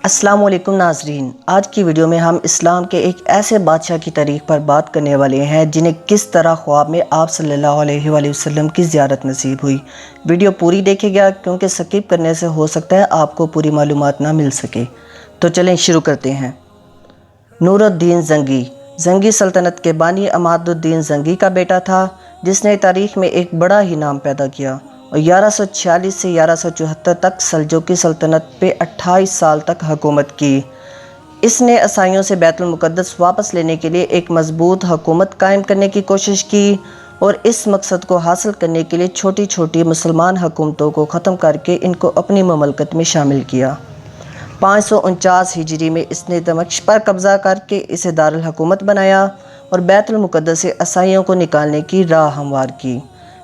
السلام علیکم ناظرین، آج کی ویڈیو میں ہم اسلام کے ایک ایسے بادشاہ کی تاریخ پر بات کرنے والے ہیں جنہیں کس طرح خواب میں آپ صلی اللہ علیہ وآلہ وسلم کی زیارت نصیب ہوئی۔ ویڈیو پوری دیکھے گا کیونکہ سکپ کرنے سے ہو سکتا ہے آپ کو پوری معلومات نہ مل سکے۔ تو چلیں شروع کرتے ہیں۔ نور الدین زنگی زنگی سلطنت کے بانی عماد الدین زنگی کا بیٹا تھا، جس نے تاریخ میں ایک بڑا ہی نام پیدا کیا اور 1146 سے 1174 تک سلجوقی سلطنت پہ 28 سال تک حکومت کی۔ اس نے عیسائیوں سے بیت المقدس واپس لینے کے لیے ایک مضبوط حکومت قائم کرنے کی کوشش کی اور اس مقصد کو حاصل کرنے کے لیے چھوٹی چھوٹی مسلمان حکومتوں کو ختم کر کے ان کو اپنی مملکت میں شامل کیا۔ 549 ہجری میں اس نے دمشق پر قبضہ کر کے اسے دارالحکومت بنایا اور بیت المقدس سے عیسائیوں کو نکالنے کی راہ ہموار کی،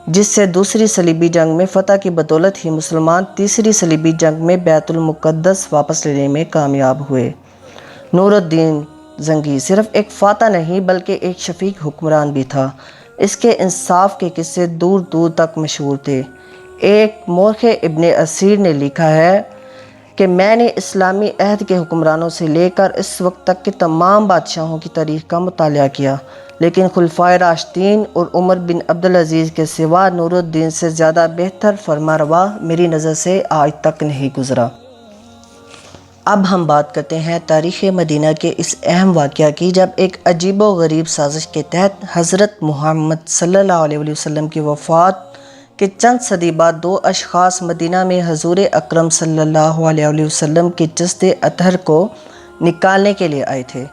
جس سے دوسری صلیبی جنگ میں فتح کی بدولت ہی مسلمان تیسری صلیبی جنگ میں بیت المقدس واپس لینے میں کامیاب ہوئے۔ نور الدین زنگی صرف ایک فاتح نہیں بلکہ ایک شفیق حکمران بھی تھا۔ اس کے انصاف کے قصے دور دور تک مشہور تھے۔ ایک مورخ ابن اسیر نے لکھا ہے کہ میں نے اسلامی عہد کے حکمرانوں سے لے کر اس وقت تک کے تمام بادشاہوں کی تاریخ کا مطالعہ کیا، لیکن خلفائے راشدین اور عمر بن عبدالعزیز کے سوا نور الدین سے زیادہ بہتر فرمانروا میری نظر سے آج تک نہیں گزرا۔ اب ہم بات کرتے ہیں تاریخ مدینہ کے اس اہم واقعہ کی، جب ایک عجیب و غریب سازش کے تحت حضرت محمد صلی اللہ علیہ وسلم کی وفات کے چند صدی بعد دو اشخاص مدینہ میں حضور اکرم صلی اللہ علیہ وسلم کے جسد اطہر کو نکالنے کے لیے آئے تھے۔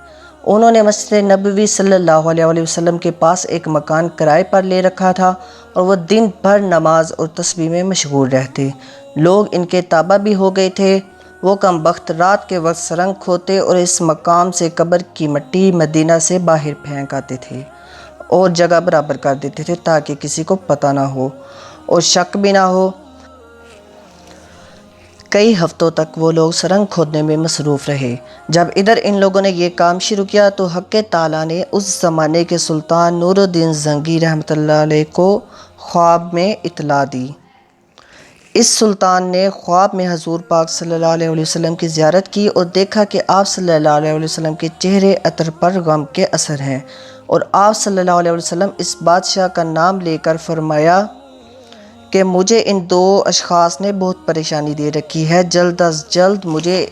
انہوں نے مسجد نبوی صلی اللہ علیہ وسلم کے پاس ایک مکان کرائے پر لے رکھا تھا اور وہ دن بھر نماز اور تسبیح میں مشغول رہتے۔ لوگ ان کے تابع بھی ہو گئے تھے۔ وہ کم بخت رات کے وقت سرنگ کھودتے اور اس مقام سے قبر کی مٹی مدینہ سے باہر پھینک آتے تھے اور جگہ برابر کر دیتے تھے تاکہ کسی کو پتہ نہ ہو اور شک بھی نہ ہو۔ کئی ہفتوں تک وہ لوگ سرنگ کھودنے میں مصروف رہے۔ جب ادھر ان لوگوں نے یہ کام شروع کیا تو حق تعالیٰ نے اس زمانے کے سلطان نور الدین زنگی رحمۃ اللہ علیہ کو خواب میں اطلاع دی۔ اس سلطان نے خواب میں حضور پاک صلی اللہ علیہ وسلم کی زیارت کی اور دیکھا کہ آپ صلی اللہ علیہ وسلم کے چہرے عطر پر غم کے اثر ہیں، اور آپ صلی اللہ علیہ وسلم اس بادشاہ کا نام لے کر فرمایا کہ مجھے ان دو اشخاص نے بہت پریشانی دے رکھی ہے، جلد از جلد مجھے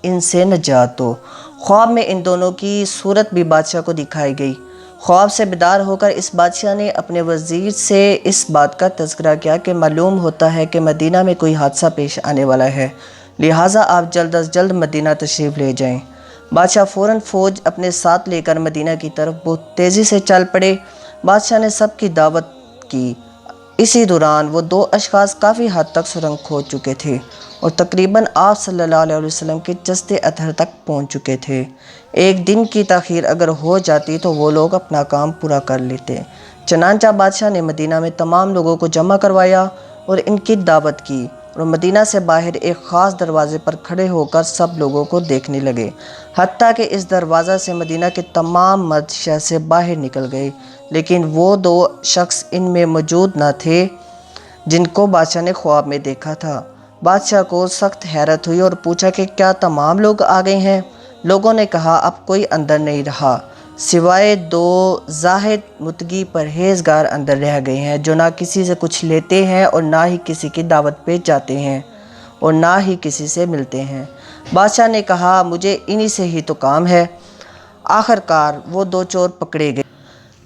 ان سے نجات دو۔ خواب میں ان دونوں کی صورت بھی بادشاہ کو دکھائی گئی۔ خواب سے بیدار ہو کر اس بادشاہ نے اپنے وزیر سے اس بات کا تذکرہ کیا کہ معلوم ہوتا ہے کہ مدینہ میں کوئی حادثہ پیش آنے والا ہے، لہٰذا آپ جلد از جلد مدینہ تشریف لے جائیں۔ بادشاہ فوراً فوج اپنے ساتھ لے کر مدینہ کی طرف بہت تیزی سے چل پڑے۔ بادشاہ نے سب کی دعوت کی۔ اسی دوران وہ دو اشخاص کافی حد تک سرنگ کھود چکے تھے اور تقریباً آپ صلی اللہ علیہ وسلم کے جسد اطہر تک پہنچ چکے تھے۔ ایک دن کی تاخیر اگر ہو جاتی تو وہ لوگ اپنا کام پورا کر لیتے۔ چنانچہ بادشاہ نے مدینہ میں تمام لوگوں کو جمع کروایا اور ان کی دعوت کی، اور مدینہ سے باہر ایک خاص دروازے پر کھڑے ہو کر سب لوگوں کو دیکھنے لگے، حتیٰ کہ اس دروازہ سے مدینہ کے تمام مرد شہر سے باہر نکل گئے، لیکن وہ دو شخص ان میں موجود نہ تھے جن کو بادشاہ نے خواب میں دیکھا تھا۔ بادشاہ کو سخت حیرت ہوئی اور پوچھا کہ کیا تمام لوگ آ گئے ہیں؟ لوگوں نے کہا اب کوئی اندر نہیں رہا، سوائے دو زاہد متقی پرہیزگار اندر رہ گئے ہیں، جو نہ کسی سے کچھ لیتے ہیں اور نہ ہی کسی کی دعوت پہ جاتے ہیں اور نہ ہی کسی سے ملتے ہیں۔ بادشاہ نے کہا مجھے انہی سے ہی تو کام ہے۔ آخرکار وہ دو چور پکڑے گئے۔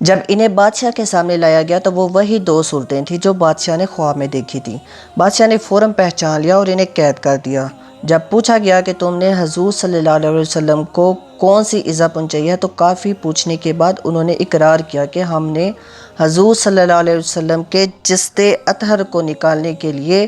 جب انہیں بادشاہ کے سامنے لایا گیا تو وہ وہی دو صورتیں تھیں جو بادشاہ نے خواب میں دیکھی تھیں۔ بادشاہ نے فوراً پہچان لیا اور انہیں قید کر دیا۔ جب پوچھا گیا کہ تم نے حضور صلی اللہ علیہ وسلم کو کون سی ایذا پہنچائی ہے تو کافی پوچھنے کے بعد انہوں نے اقرار کیا کہ ہم نے حضور صلی اللہ علیہ وسلم کے جسد اطہر کو نکالنے کے لیے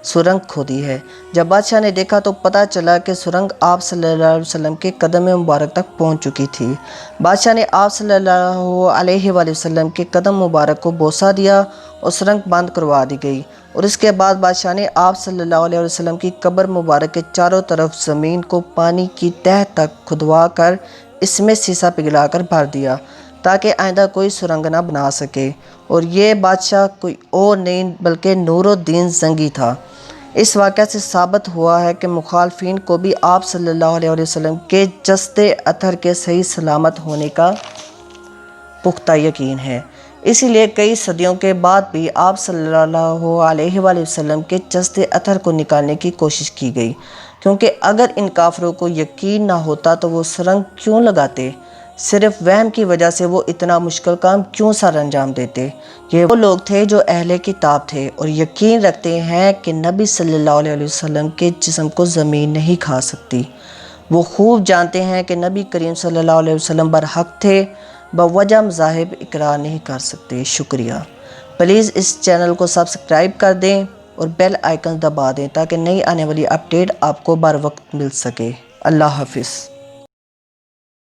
سرنگ کھودی ہے۔ جب بادشاہ نے دیکھا تو پتہ چلا کہ سرنگ آپ صلی اللہ علیہ وسلم کے قدم مبارک تک پہنچ چکی تھی۔ بادشاہ نے آپ صلی اللہ علیہ وآلہ وسلم کے قدم مبارک کو بوسہ دیا اور سرنگ بند کروا دی گئی، اور اس کے بعد بادشاہ نے آپ صلی اللہ علیہ وسلم کی قبر مبارک کے چاروں طرف زمین کو پانی کی تہہ تک کھدوا کر اس میں سیسا پگھلا کر بھر دیا تاکہ آئندہ کوئی سرنگ نہ بنا سکے، اور یہ بادشاہ کوئی اور نہیں بلکہ نور الدین زنگی تھا۔ اس واقعہ سے ثابت ہوا ہے کہ مخالفین کو بھی آپ صلی اللہ علیہ وسلم کے جسد اطہر کے صحیح سلامت ہونے کا پختہ یقین ہے۔ اسی لیے کئی صدیوں کے بعد بھی آپ صلی اللہ علیہ وآلہ وسلم کے جسد اطہر کو نکالنے کی کوشش کی گئی، کیونکہ اگر ان کافروں کو یقین نہ ہوتا تو وہ سرنگ کیوں لگاتے؟ صرف وہم کی وجہ سے وہ اتنا مشکل کام کیوں سر انجام دیتے؟ یہ وہ لوگ تھے جو اہل کتاب تھے اور یقین رکھتے ہیں کہ نبی صلی اللہ علیہ وسلم کے جسم کو زمین نہیں کھا سکتی۔ وہ خوب جانتے ہیں کہ نبی کریم صلی اللہ علیہ وسلم برحق تھے، بوجہ مذاہب اقرار نہیں کر سکتے۔ شکریہ۔ پلیز اس چینل کو سبسکرائب کر دیں اور بیل آئیکن دبا دیں تاکہ نئی آنے والی اپڈیٹ آپ کو بر وقت مل سکے۔ اللہ حافظ۔